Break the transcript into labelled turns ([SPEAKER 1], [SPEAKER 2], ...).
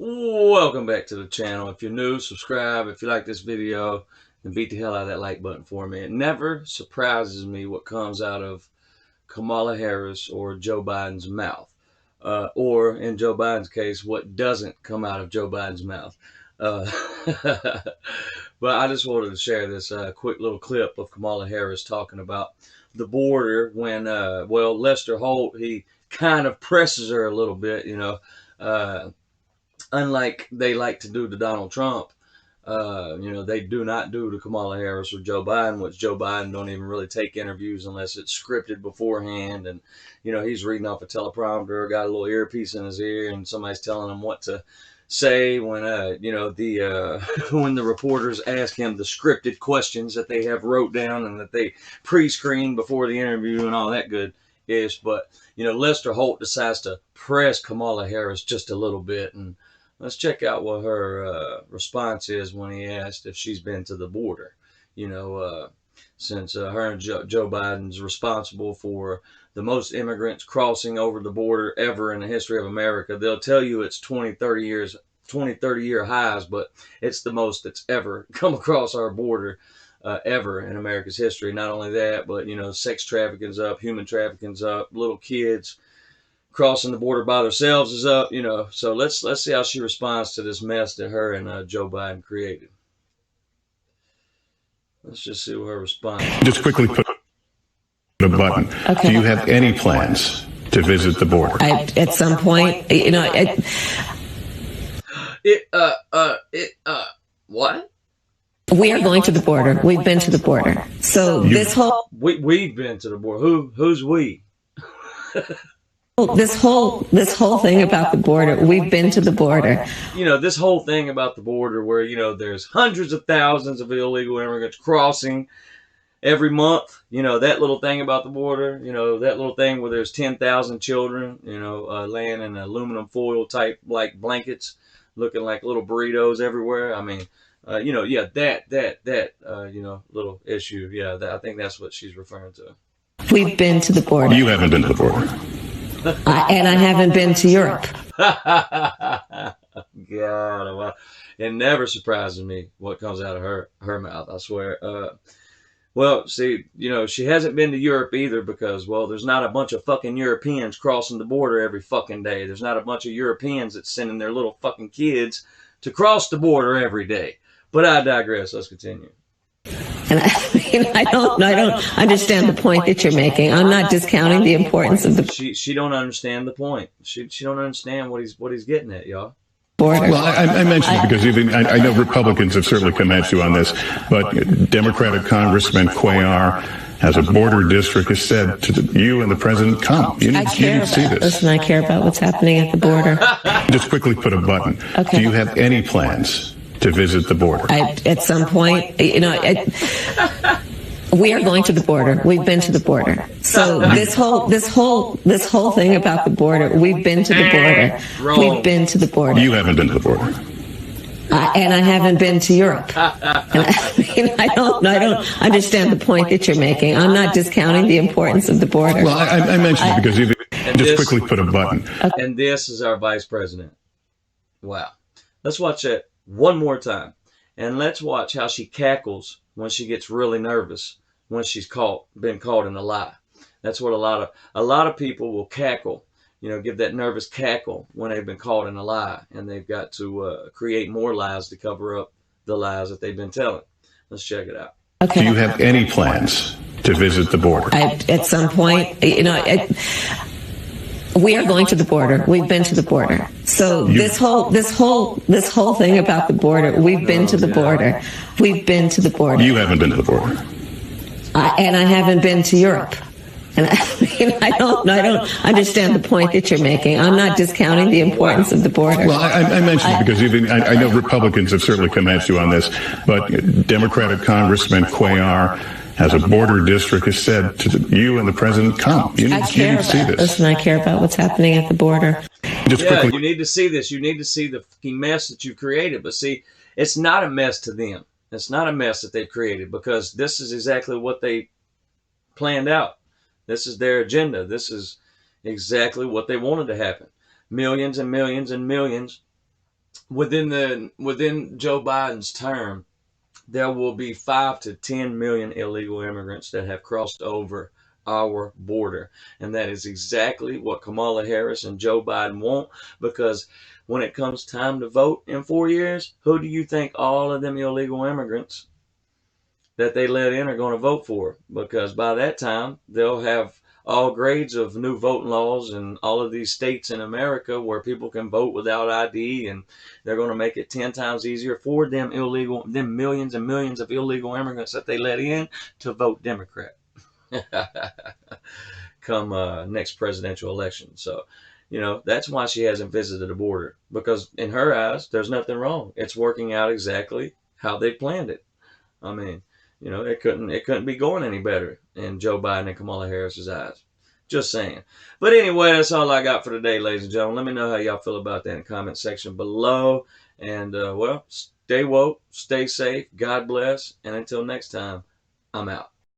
[SPEAKER 1] Welcome back to the channel. If you're new, subscribe. If you like this video, then beat the hell out of that like button for me. It never surprises me what comes out of Kamala Harris or Joe Biden's mouth. Or in Joe Biden's case, what doesn't come out of Joe Biden's mouth. Uh, but I just wanted to share this quick little clip of Kamala Harris talking about the border when, Lester Holt, he kind of presses her a little bit, unlike they like to do to Donald Trump. They do not do to Kamala Harris or Joe Biden, which Joe Biden don't even really take interviews unless it's scripted beforehand. And, he's reading off a teleprompter, got a little earpiece in his ear, and somebody's telling him what to say when, when the reporters ask him the scripted questions that they have wrote down and that they pre-screened before the interview and all that good ish. But, Lester Holt decides to press Kamala Harris just a little bit, and let's check out what her response is when he asked if she's been to the border. Since her and Joe Biden's responsible for the most immigrants crossing over the border ever in the history of America. They'll tell you it's 20, 30 year highs, but it's the most that's ever come across our border ever in America's history. Not only that, but, sex trafficking's up, human trafficking's up, little kids crossing the border by themselves is up, So let's see how she responds to this mess that her and Joe Biden created. Let's just see what her response is.
[SPEAKER 2] Just quickly put a button. Okay. Do you have any plans to visit the border?
[SPEAKER 3] At some point,
[SPEAKER 1] What?
[SPEAKER 3] We are going to the border. We've been to the border. So we've
[SPEAKER 1] been to the border. Who's we?
[SPEAKER 3] This whole thing about the border, we've been to the border.
[SPEAKER 1] This whole thing about the border where, there's hundreds of thousands of illegal immigrants crossing every month. That little thing about the border, that little thing where there's 10,000 children, laying in aluminum foil type like blankets, looking like little burritos everywhere. I mean, that little issue. Yeah, I think that's what she's referring to.
[SPEAKER 3] We've been to the border.
[SPEAKER 2] You haven't been to the border.
[SPEAKER 3] And I haven't been to Europe.
[SPEAKER 1] God, it never surprises me what comes out of her mouth, I swear. See, she hasn't been to Europe either because, there's not a bunch of fucking Europeans crossing the border every fucking day. There's not a bunch of Europeans that's sending their little fucking kids to cross the border every day. But I digress. Let's continue.
[SPEAKER 3] And I don't understand the point that you're making. I'm not discounting the importance of the.
[SPEAKER 1] She don't understand the point. She don't understand what he's getting at, y'all.
[SPEAKER 3] Border.
[SPEAKER 2] Well, I mentioned it because I know Republicans have certainly come at you on this, but Democratic Congressman Cuellar has a border district has said to you and the president, come. You need to see this.
[SPEAKER 3] Listen, I care about what's happening at the border.
[SPEAKER 2] Just quickly put a button. Okay. Do you have any plans to visit the border?
[SPEAKER 3] At some point, we are going to the border. We've been to the border. So this whole thing about the border, we've been to the border. We've been to the border.
[SPEAKER 2] You haven't been to the border.
[SPEAKER 3] And I haven't been to Europe. And I don't understand the point that you're making. I'm not discounting the importance of the border.
[SPEAKER 2] Well, I mentioned it because you just quickly put a button.
[SPEAKER 1] Okay. And this is our vice president. Wow. Let's watch it one more time. And let's watch how she cackles when she gets really nervous when she's been caught in a lie. That's what a lot of people will cackle, give that nervous cackle when they've been caught in a lie, and they've got to create more lies to cover up the lies that they've been telling. Let's check it out.
[SPEAKER 2] Okay. Do you have any plans to visit the border?
[SPEAKER 3] At some point, we are going to the border. We've been to the border. So this whole thing about the border, we've been to the border. We've been to the border.
[SPEAKER 2] You haven't been to the border.
[SPEAKER 3] And I haven't been to Europe. And I don't understand the point that you're making. I'm not discounting the importance of the border.
[SPEAKER 2] Well, I mentioned it because I know Republicans have certainly come at you on this, but Democratic Congressman Cuellar has a border district has said to you and the president, come. You need to see this.
[SPEAKER 3] Listen, I care about what's happening at the border.
[SPEAKER 1] You need to see this. You need to see the fucking mess that you created. But see, it's not a mess to them. It's not a mess that they've created because this is exactly what they planned out. This is their agenda. This is exactly what they wanted to happen. Millions and millions and millions within Joe Biden's term, there will be 5 to 10 million illegal immigrants that have crossed over our border. And that is exactly what Kamala Harris and Joe Biden want, because when it comes time to vote in 4 years, who do you think all of them illegal immigrants that they let in are going to vote for? Because by that time, they'll have all grades of new voting laws in all of these states in America where people can vote without ID, and they're going to make it 10 times easier for them millions and millions of illegal immigrants that they let in to vote Democrat come next presidential election. So, that's why she hasn't visited the border, because in her eyes, there's nothing wrong. It's working out exactly how they planned it. I mean, it couldn't be going any better in Joe Biden and Kamala Harris's eyes. Just saying. But anyway, that's all I got for today, ladies and gentlemen. Let me know how y'all feel about that in the comment section below. And well, stay woke, stay safe, God bless, and until next time, I'm out.